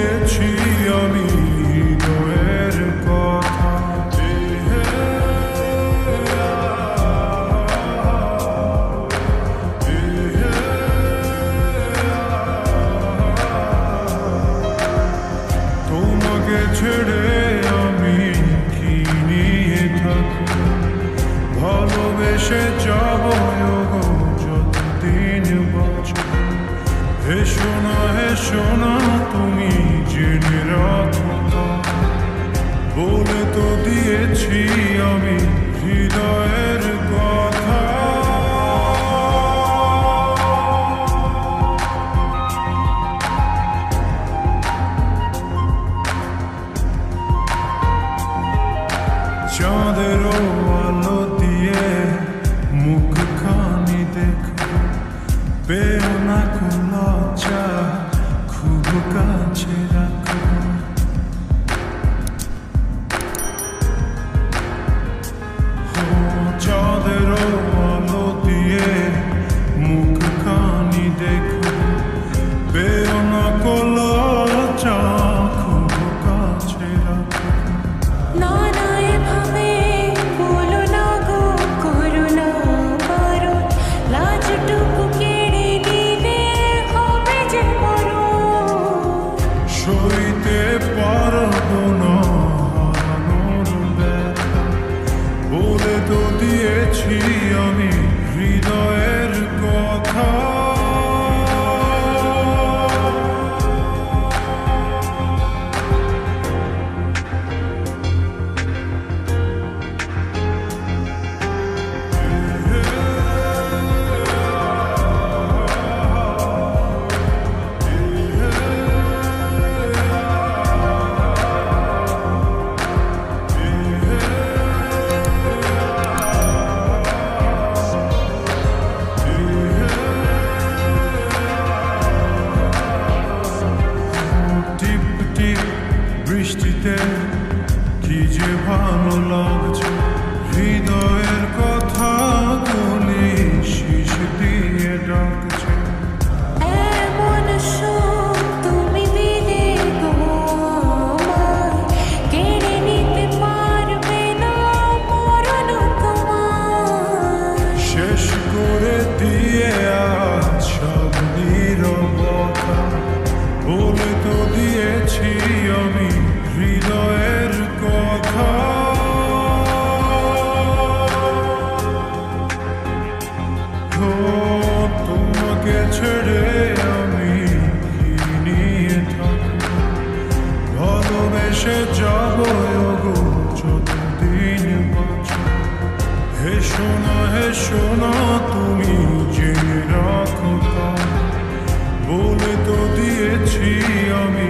দিয়েছি আমি হৃদয়ের কথা। তোমাকে ছেড়ে আমি কি নিয়ে থাকি, ভালোবেসে যাব যতদিন বাঁচব। হেসো না তুমি জেনে রাখো, বলে তো দিয়েছি আমি হৃদয়ের কথা। চাঁদের আলো দিয়ে মুখখানি দেখো, পেও না কোন লজ্জা, খুব কাছে রাখো। চাঁদের আলো দিয়ে মুখখানি দেখো, পেও না কোন লজ্জা, খুব কাছে রাখো। সইতে পারবো না হারানোর ব্যথা, বলে তো দিয়েছি আমি হৃদয়ের কথা। বৃষ্টিতে কি যে ভালো লাগছে, হৃদয়ের কথা বলে শীষ দিয়ে ডাকছে। শেষ করে দিয়ে আজ সব নীরবতা, বলে তো দিয়েছি আমি হৃদয়ের কথা। তোমাকে ছেড়ে আমি কি নিয়ে থাকি, ভালোবেসে যাব যতদিন বাঁচব। হেসো না তুমি জেনে রাখো, বলে তো দিয়েছি আমি